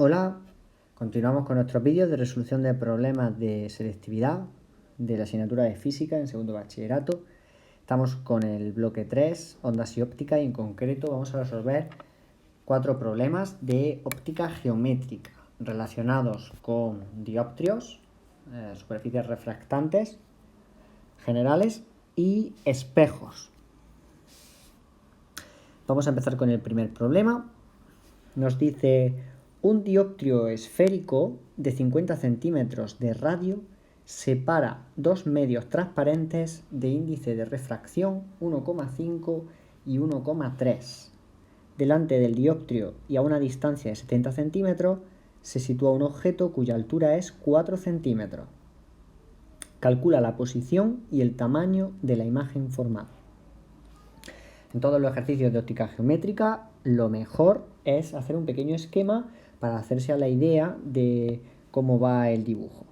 Hola, continuamos con nuestros vídeos de resolución de problemas de selectividad de la asignatura de física en segundo bachillerato. Estamos con el bloque 3, ondas y óptica, y en concreto vamos a resolver 4 problemas de óptica geométrica relacionados con dioptrios, superficies refractantes generales y espejos. Vamos a empezar con el primer problema. Nos dice: un dioptrio esférico de 50 centímetros de radio separa dos medios transparentes de índice de refracción 1,5 y 1,3. Delante del dioptrio y a una distancia de 70 centímetros se sitúa un objeto cuya altura es 4 centímetros. Calcula la posición y el tamaño de la imagen formada. En todos los ejercicios de óptica geométrica, lo mejor es hacer un pequeño esquema para hacerse a la idea de cómo va el dibujo.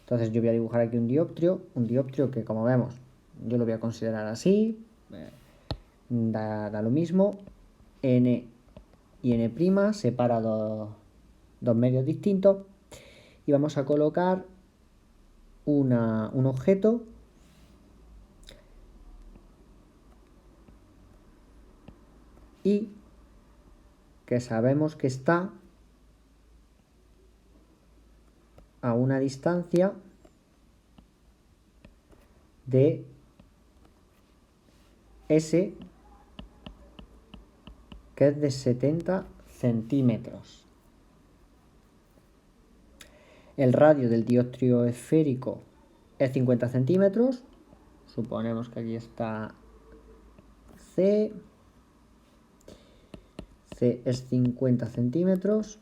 Entonces yo voy a dibujar aquí un dioptrio que, como vemos, yo lo voy a considerar así, da lo mismo, n y n' separa dos medios distintos, y vamos a colocar un objeto y que sabemos que está a una distancia de S, que es de 70 centímetros. El radio del dioptrio esférico es 50 centímetros. Suponemos que aquí está C. C es 50 centímetros.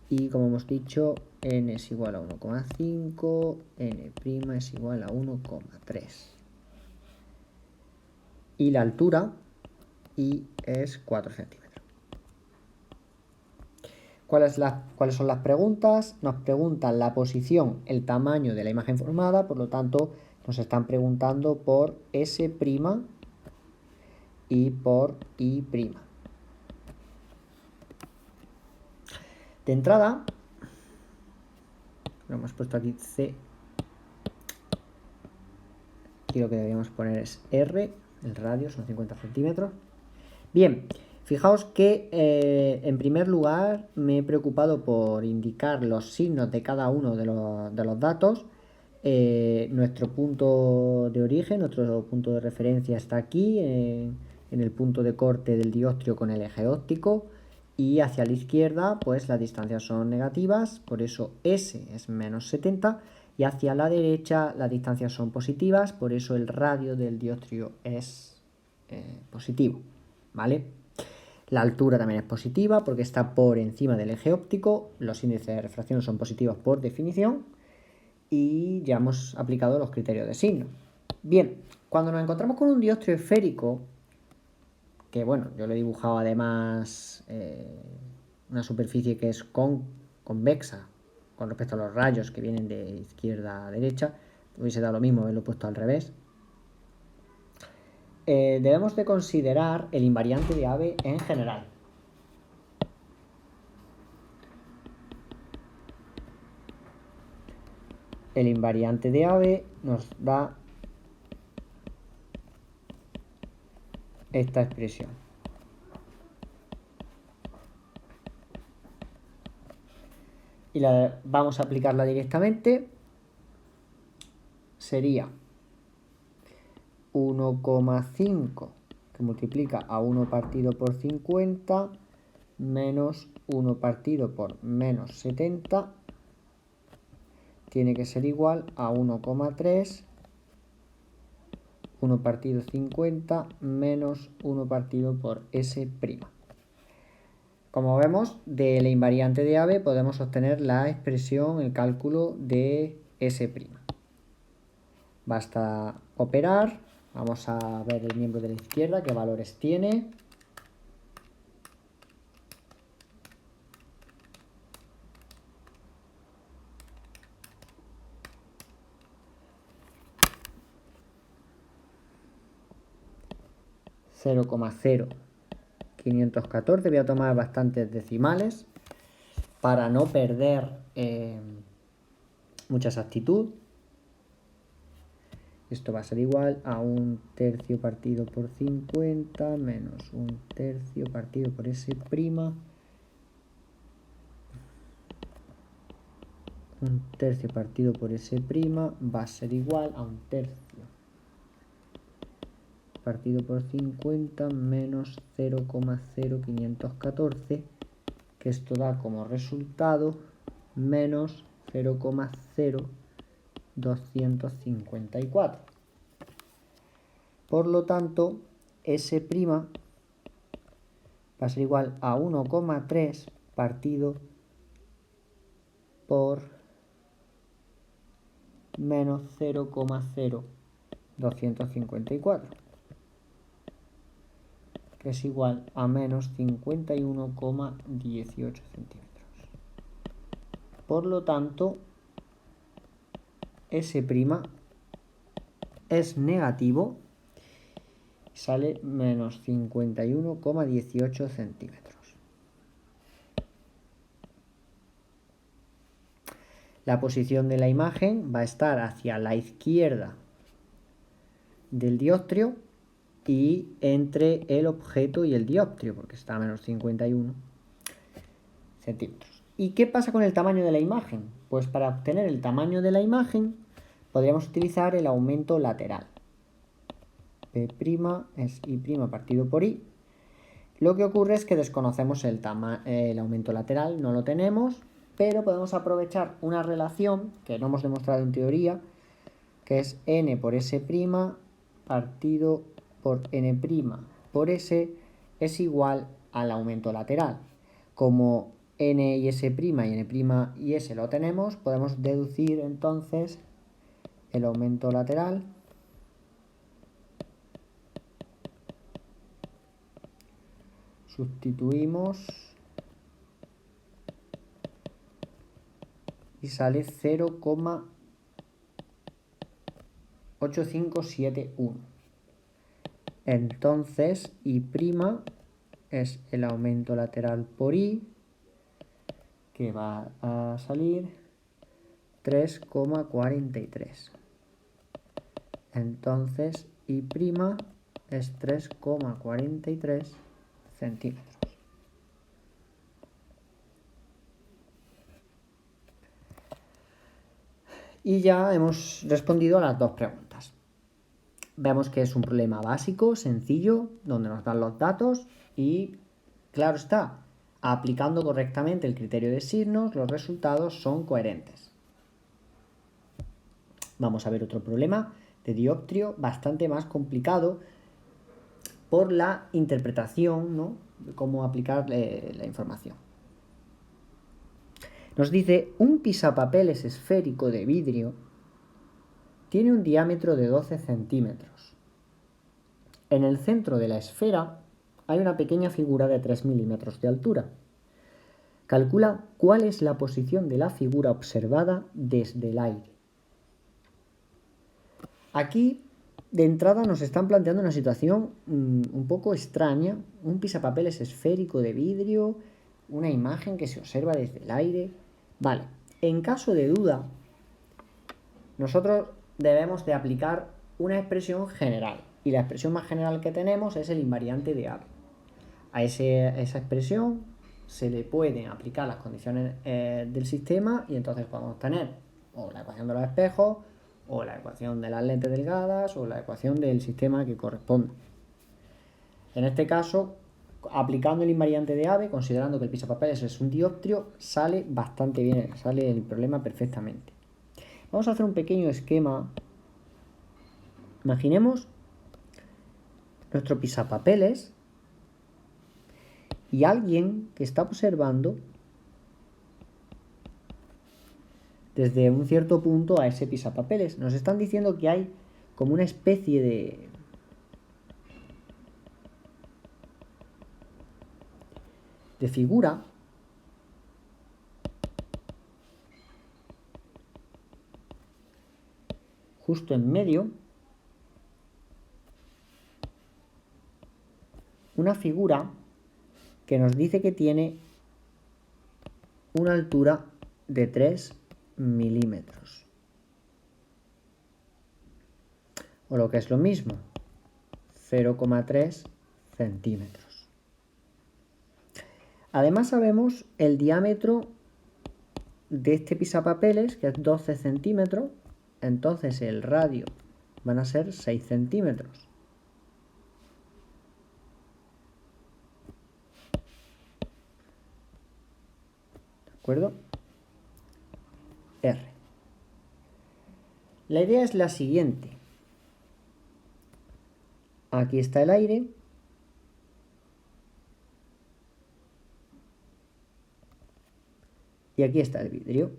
Y como hemos dicho, n es igual a 1,5, n' es igual a 1,3. Y la altura I es 4 centímetros. ¿Cuáles son las preguntas? Nos preguntan la posición, el tamaño de la imagen formada, por lo tanto nos están preguntando por S' y por I'. De entrada, lo hemos puesto aquí C, aquí lo que deberíamos poner es R, el radio son 50 centímetros. Bien, fijaos que en primer lugar me he preocupado por indicar los signos de cada uno de los datos. Nuestro punto de origen, nuestro punto de referencia está aquí, en el punto de corte del dioptrio con el eje óptico, y hacia la izquierda pues las distancias son negativas, por eso S es menos 70, y hacia la derecha las distancias son positivas, por eso el radio del dioptrio es positivo, ¿vale? La altura también es positiva porque está por encima del eje óptico, los índices de refracción son positivos por definición, y ya hemos aplicado los criterios de signo. Bien, cuando nos encontramos con un dioptrio esférico, que bueno, yo le he dibujado además una superficie que es convexa con respecto a los rayos que vienen de izquierda a derecha, hubiese dado lo mismo haberlo puesto al revés. Debemos de considerar el invariante de Abbe en general. El invariante de Abbe nos da esta expresión. Y vamos a aplicarla directamente. Sería 1,5 que multiplica a 1 partido por 50 menos 1 partido por menos 70 tiene que ser igual a 1,3 1 partido 50 menos 1 partido por S'. Como vemos, de la invariante de Abbe podemos obtener la expresión, el cálculo de S'. Basta operar. Vamos a ver el miembro de la izquierda, qué valores tiene. ...0,015 514. Voy a tomar bastantes decimales para no perder mucha exactitud. Esto va a ser igual a 1/3 partido por 50 menos 1/3 partido por S'. 1/3 partido por S' va a ser igual a 1/3 partido por 50 menos 0,0514, que esto da como resultado menos 0,0254. Por lo tanto, S' va a ser igual a 1,3 partido por menos 0,0254, que es igual a menos 51,18 centímetros. Por lo tanto, S' es negativo y sale menos 51,18 centímetros. La posición de la imagen va a estar hacia la izquierda del dioptrio y entre el objeto y el dioptrio, porque está a menos 51 centímetros. ¿Y qué pasa con el tamaño de la imagen? Pues para obtener el tamaño de la imagen podríamos utilizar el aumento lateral. P' es I' partido por I. Lo que ocurre es que desconocemos el aumento lateral, no lo tenemos, pero podemos aprovechar una relación que no hemos demostrado en teoría, que es n por S' partido por n' por S es igual al aumento lateral. Como n y S' y n' y S lo tenemos, podemos deducir entonces el aumento lateral sustituimos y sale 0,8571. Entonces I' es el aumento lateral por I, que va a salir 3,43. Entonces I' es 3,43 centímetros. Y ya hemos respondido a las dos preguntas. Vemos que es un problema básico, sencillo, donde nos dan los datos y, claro está, aplicando correctamente el criterio de signos, los resultados son coherentes. Vamos a ver otro problema de dioptrio bastante más complicado por la interpretación, ¿no?, de cómo aplicar la información. Nos dice, un pisapapeles esférico de vidrio tiene un diámetro de 12 centímetros. En el centro de la esfera hay una pequeña figura de 3 milímetros de altura. Calcula cuál es la posición de la figura observada desde el aire. Aquí, de entrada, nos están planteando una situación un poco extraña. Un pisapapeles esférico de vidrio, una imagen que se observa desde el aire. Vale, en caso de duda, nosotros debemos de aplicar una expresión general. Y la expresión más general que tenemos es el invariante de Abbe. A esa expresión se le pueden aplicar las condiciones del sistema y entonces podemos tener o la ecuación de los espejos, o la ecuación de las lentes delgadas, o la ecuación del sistema que corresponda. En este caso, aplicando el invariante de Abbe, considerando que el pisapapeles es un dioptrio, sale bastante bien, sale el problema perfectamente. Vamos a hacer un pequeño esquema. Imaginemos nuestro pisapapeles y alguien que está observando desde un cierto punto a ese pisapapeles. Nos están diciendo que hay como una especie de figura justo en medio, una figura que nos dice que tiene una altura de 3 milímetros. O lo que es lo mismo, 0,3 centímetros. Además sabemos el diámetro de este pisapapeles, que es 12 centímetros, entonces el radio van a ser 6 centímetros. ¿De acuerdo? R. La idea es la siguiente. Aquí está el aire. Y aquí está el vidrio.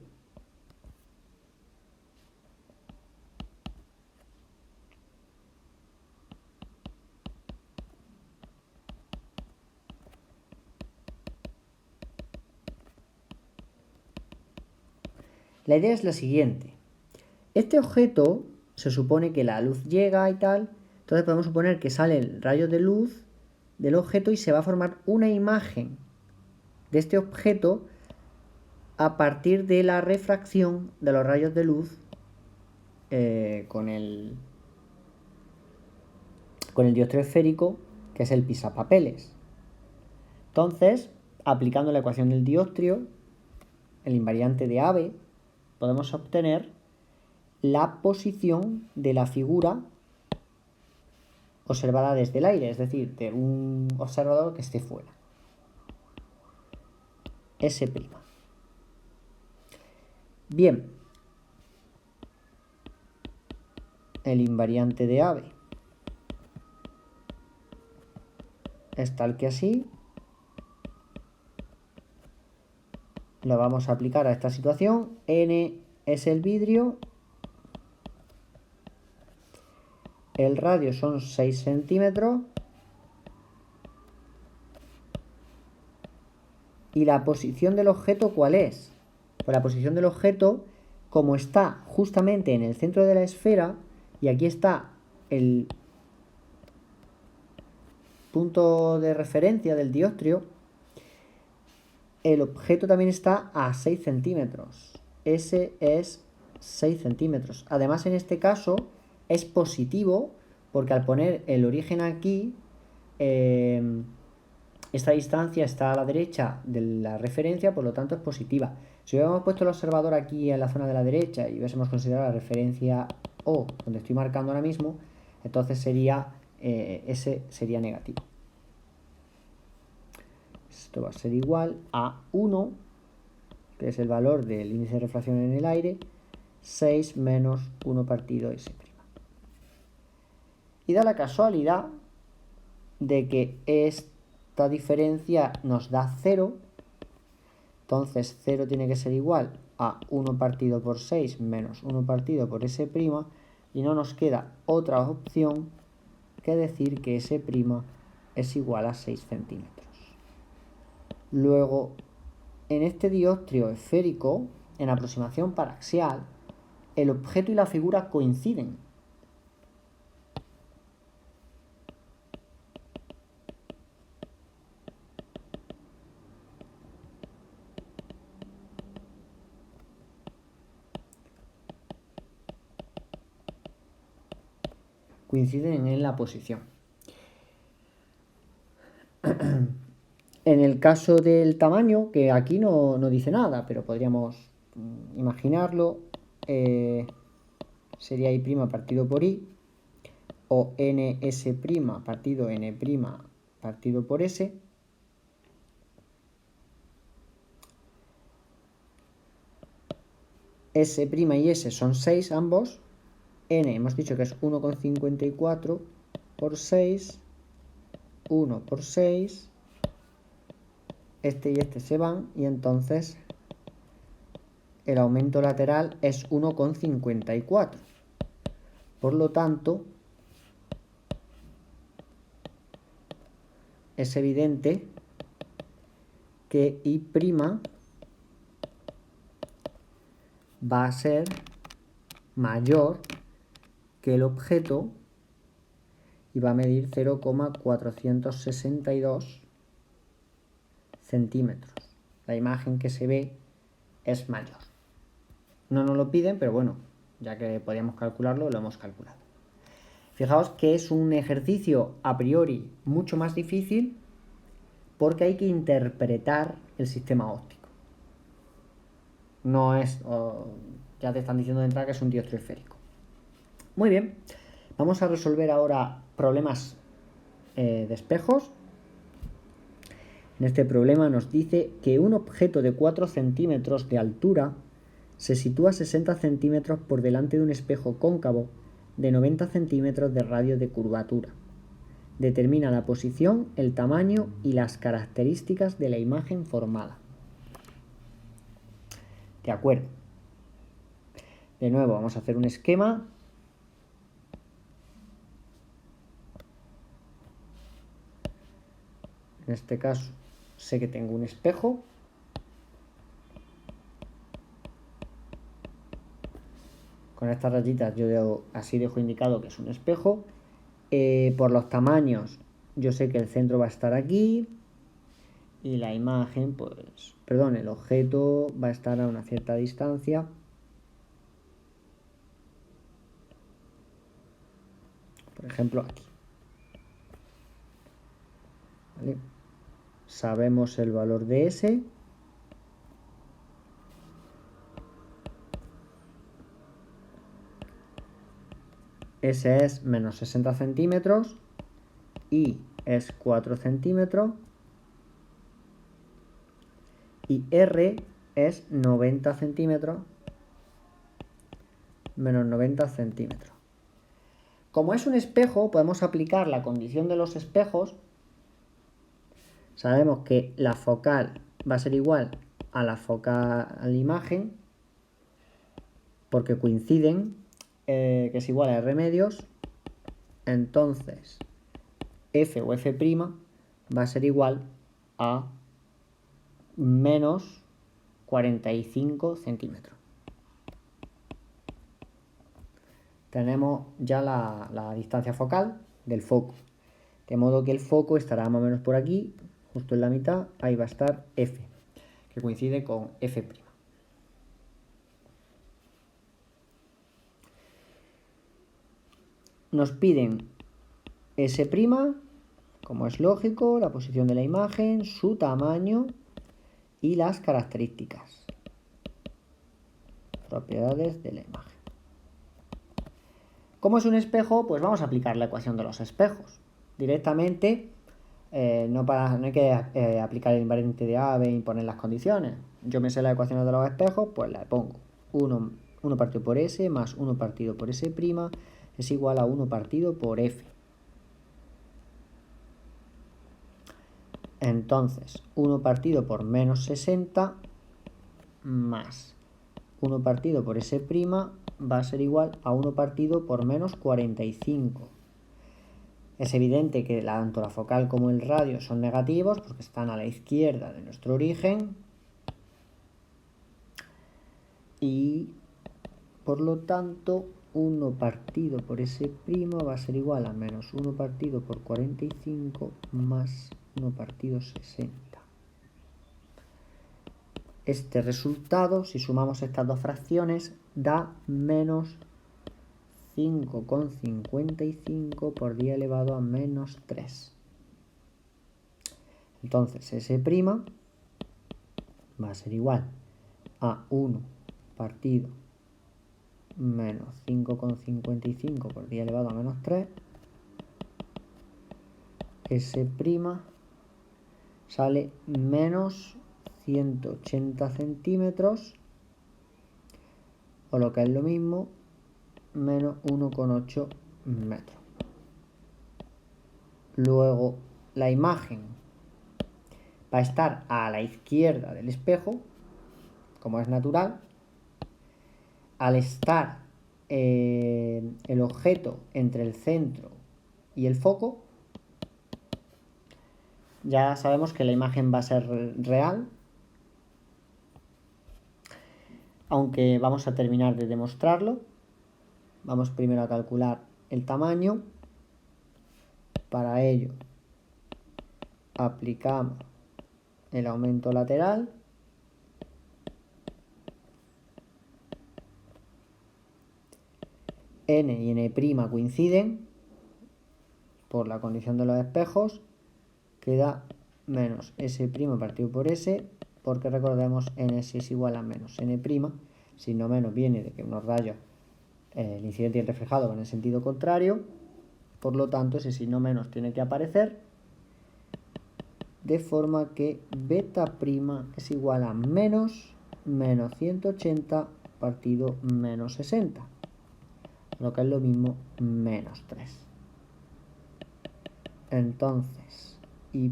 La idea es la siguiente. Este objeto se supone que la luz llega y tal, entonces podemos suponer que salen rayos de luz del objeto y se va a formar una imagen de este objeto a partir de la refracción de los rayos de luz con el dióptrido esférico, que es el pisapapeles. Entonces, aplicando la ecuación del dióptrido, el invariante de AB, podemos obtener la posición de la figura observada desde el aire, es decir, de un observador que esté fuera. S'. Bien, el invariante de AB es tal que así. Lo vamos a aplicar a esta situación. N es el vidrio. El radio son 6 centímetros. ¿Y la posición del objeto cuál es? Pues la posición del objeto, como está justamente en el centro de la esfera, y aquí está el punto de referencia del dióptrido, el objeto también está a 6 centímetros. Ese es 6 centímetros. Además, en este caso es positivo porque al poner el origen aquí, esta distancia está a la derecha de la referencia, por lo tanto es positiva. Si hubiéramos puesto el observador aquí en la zona de la derecha y hubiésemos considerado la referencia O, donde estoy marcando ahora mismo, entonces sería ese sería negativo. Esto va a ser igual a 1, que es el valor del índice de refracción en el aire, 6 menos 1 partido S'. Y da la casualidad de que esta diferencia nos da 0, entonces 0 tiene que ser igual a 1 partido por 6 menos 1 partido por S', y no nos queda otra opción que decir que S' es igual a 6 centímetros. Luego, en este dióptrido esférico, en aproximación paraxial, el objeto y la figura coinciden. Coinciden en la posición. En el caso del tamaño, que aquí no dice nada, pero podríamos imaginarlo, sería I' partido por I, o NS' partido N' partido por S. S' y S son 6 ambos. N hemos dicho que es 1,54 por 6, 1 por 6. Este y este se van y entonces el aumento lateral es 1,54. Por lo tanto, es evidente que I' va a ser mayor que el objeto y va a medir 0,462 centímetros. La imagen que se ve es mayor. No nos lo piden, pero bueno, ya que podíamos calcularlo, lo hemos calculado. Fijaos que es un ejercicio a priori mucho más difícil porque hay que interpretar el sistema óptico. No es, ya te están diciendo de entrada que es un diostro esférico. Muy bien, vamos a resolver ahora problemas de espejos. En este problema nos dice que un objeto de 4 centímetros de altura se sitúa 60 centímetros por delante de un espejo cóncavo de 90 centímetros de radio de curvatura. Determina la posición, el tamaño y las características de la imagen formada. De acuerdo. De nuevo vamos a hacer un esquema. En este caso sé que tengo un espejo. Con estas rayitas yo así dejo indicado que es un espejo. Por los tamaños yo sé que el centro va a estar aquí y la imagen, pues, perdón, el objeto va a estar a una cierta distancia. Por ejemplo, aquí. ¿Vale? Sabemos el valor de S. S es menos 60 centímetros. I es 4 centímetros. Y R es 90 centímetros menos 90 centímetros. Como es un espejo, podemos aplicar la condición de los espejos. Sabemos que la focal va a ser igual a la focal imagen, porque coinciden, que es igual a R medios. Entonces, F o F' va a ser igual a menos 45 centímetros. Tenemos ya la distancia focal del foco. De modo que el foco estará más o menos por aquí, justo en la mitad. Ahí va a estar F, que coincide con F'. Nos piden S', como es lógico, la posición de la imagen, su tamaño y las características, propiedades de la imagen. Como es un espejo, pues vamos a aplicar la ecuación de los espejos. Directamente, no hay que aplicar el invariante de A, B y poner las condiciones. Yo me sé las ecuaciones de los espejos, pues le pongo 1 partido por S más 1 partido por S' es igual a 1 partido por F. Entonces, 1 partido por menos 60 más 1 partido por S' va a ser igual a 1 partido por menos 45. Es evidente que tanto la focal como el radio son negativos porque están a la izquierda de nuestro origen. Y por lo tanto 1 partido por S' va a ser igual a menos 1 partido por 45 más 1 partido 60. Este resultado, si sumamos estas dos fracciones, da menos 5,55 por 10 elevado a menos 3. Entonces S' va a ser igual a 1 partido menos 5,55 por 10 elevado a menos 3. S' sale menos 180 centímetros, o lo que es lo mismo, menos 1,8 metros. Luego, la imagen va a estar a la izquierda del espejo, como es natural. Al estar el objeto entre el centro y el foco, ya sabemos que la imagen va a ser real, aunque vamos a terminar de demostrarlo. Vamos primero a calcular el tamaño. Para ello aplicamos el aumento lateral. N y N' coinciden por la condición de los espejos. Queda menos S' partido por S, porque recordemos Ns es igual a menos N', signo menos viene de que unos rayos, el incidente y el reflejado van en sentido contrario, por lo tanto ese signo menos tiene que aparecer, de forma que beta' es igual a menos 180 partido menos 60, lo que es lo mismo menos 3. Entonces, I',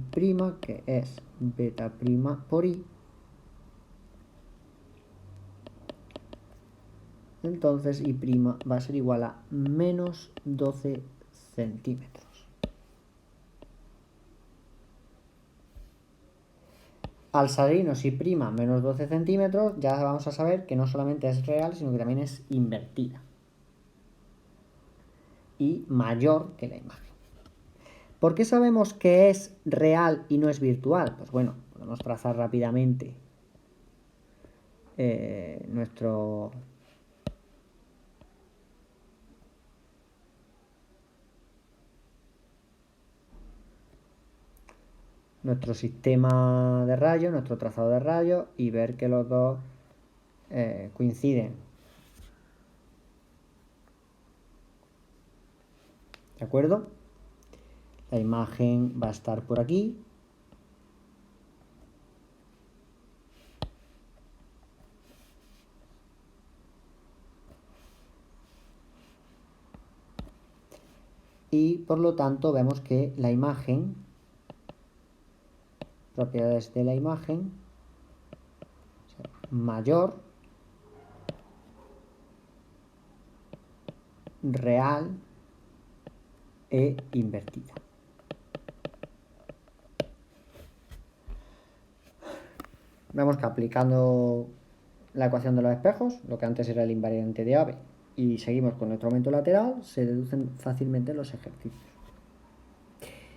que es beta' por I, entonces I' va a ser igual a menos 12 centímetros. Al salirnos I' menos 12 centímetros, ya vamos a saber que no solamente es real, sino que también es invertida. Y mayor que la imagen. ¿Por qué sabemos que es real y no es virtual? Pues bueno, podemos trazar rápidamente nuestro sistema de rayos, nuestro trazado de rayos, y ver que los dos coinciden. ¿De acuerdo? La imagen va a estar por aquí. Y por lo tanto vemos que la imagen, propiedades de la imagen, mayor, real e invertida. Vemos que aplicando la ecuación de los espejos, lo que antes era el invariante de Abbe, y seguimos con nuestro aumento lateral, se deducen fácilmente los ejercicios.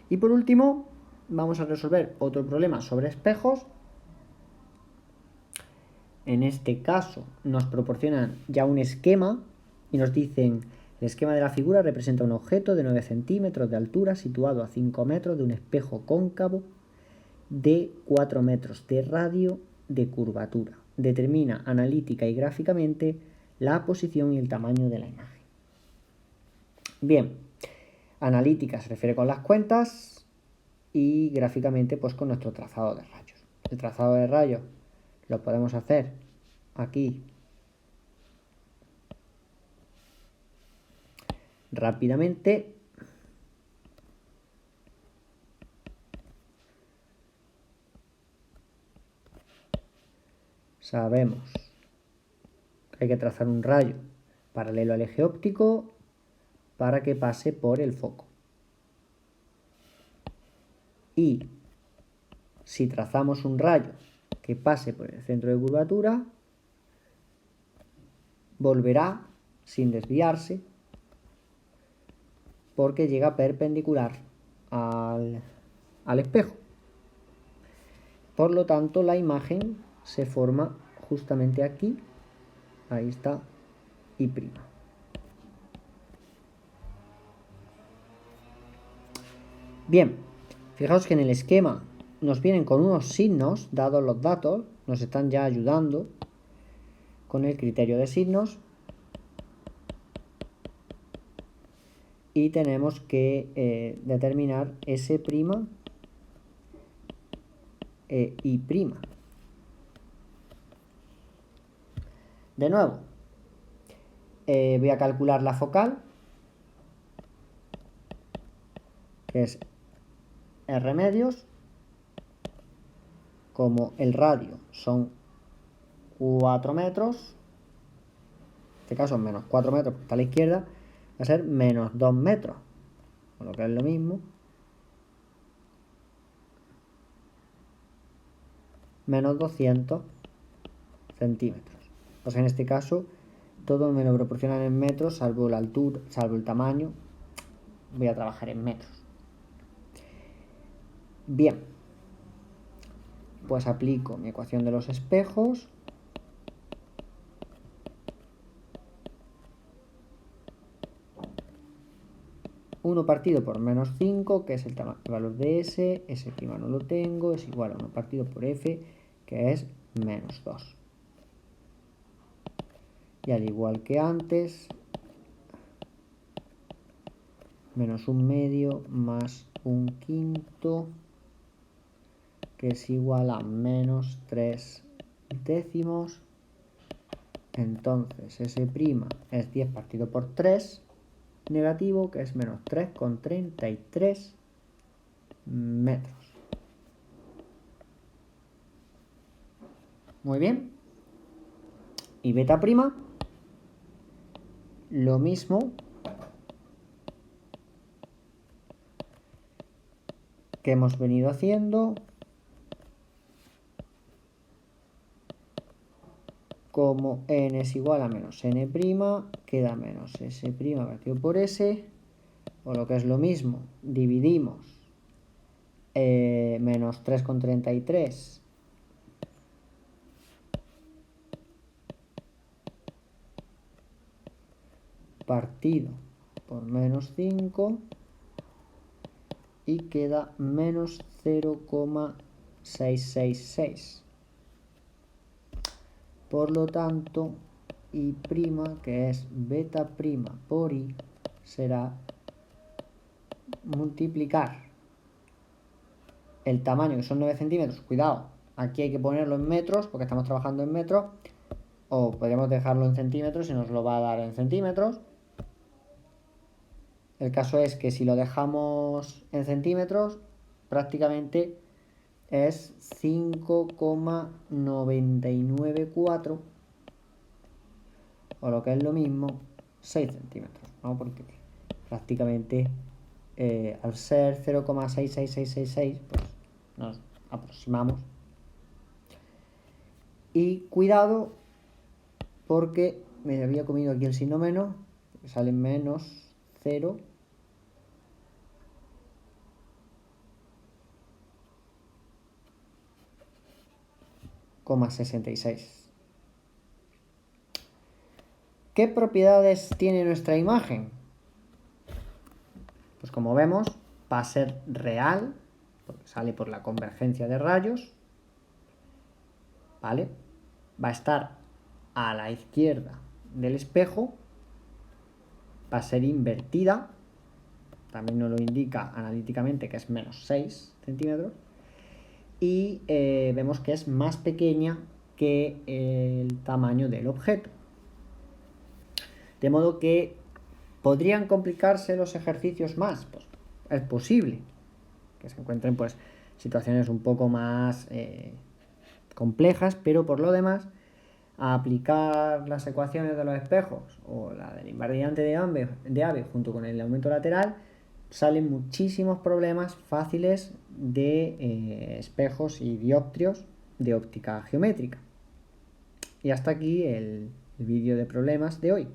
Y por último, vamos a resolver otro problema sobre espejos. En este caso nos proporcionan ya un esquema y nos dicen: el esquema de la figura representa un objeto de 9 centímetros de altura situado a 5 metros de un espejo cóncavo de 4 metros de radio de curvatura. Determina analítica y gráficamente la posición y el tamaño de la imagen. Bien, analítica se refiere con las cuentas y gráficamente pues con nuestro trazado de rayos. El trazado de rayos lo podemos hacer aquí rápidamente. Sabemos que hay que trazar un rayo paralelo al eje óptico para que pase por el foco. Y si trazamos un rayo que pase por el centro de curvatura, volverá sin desviarse porque llega perpendicular al espejo. Por lo tanto, la imagen se forma justamente aquí. Ahí está I'. Bien, fijaos que en el esquema nos vienen con unos signos, dados los datos, nos están ya ayudando con el criterio de signos. Y tenemos que determinar S' e I'. De nuevo, voy a calcular la focal, que es R medios. Como el radio son 4 metros, en este caso menos 4 metros porque está a la izquierda, va a ser menos 2 metros, con lo que es lo mismo, menos 200 centímetros. Pues en este caso todo me lo proporcionan en metros, salvo la altura, salvo el tamaño. Voy a trabajar en metros. Bien, pues aplico mi ecuación de los espejos. Uno partido por menos 5, que es el valor de S prima no lo tengo, es igual a 1 partido por F, que es menos 2. Y al igual que antes, menos 1/2 más 1/5, que es igual a menos 3/10. Entonces S' es 10 partido por 3, negativo, que es menos 3,33 metros. Muy bien. Y beta prima, lo mismo que hemos venido haciendo, como n es igual a menos n', queda menos S' partido por S, o lo que es lo mismo, dividimos menos 3,33 partido por menos 5 y queda menos 0,666. Por lo tanto, I', que es beta prima por I, será multiplicar el tamaño, que son 9 centímetros. Cuidado, aquí hay que ponerlo en metros porque estamos trabajando en metros, o podríamos dejarlo en centímetros y nos lo va a dar en centímetros. El caso es que si lo dejamos en centímetros, prácticamente es 5,994, o lo que es lo mismo, 6 centímetros, ¿no? Porque prácticamente al ser 0,66666, pues nos aproximamos. Y cuidado, porque me había comido aquí el signo menos, porque sale menos 0,66. ¿Qué propiedades tiene nuestra imagen? Pues como vemos, va a ser real, porque sale por la convergencia de rayos, ¿vale? Va a estar a la izquierda del espejo, va a ser invertida, también nos lo indica analíticamente que es menos 6 centímetros, y vemos que es más pequeña que el tamaño del objeto. De modo que podrían complicarse los ejercicios más, pues es posible que se encuentren pues situaciones un poco más complejas, pero por lo demás, a aplicar las ecuaciones de los espejos o la del invariante de Abbe junto con el aumento lateral, salen muchísimos problemas fáciles de espejos y dioptrios de óptica geométrica. Y hasta aquí el vídeo de problemas de hoy.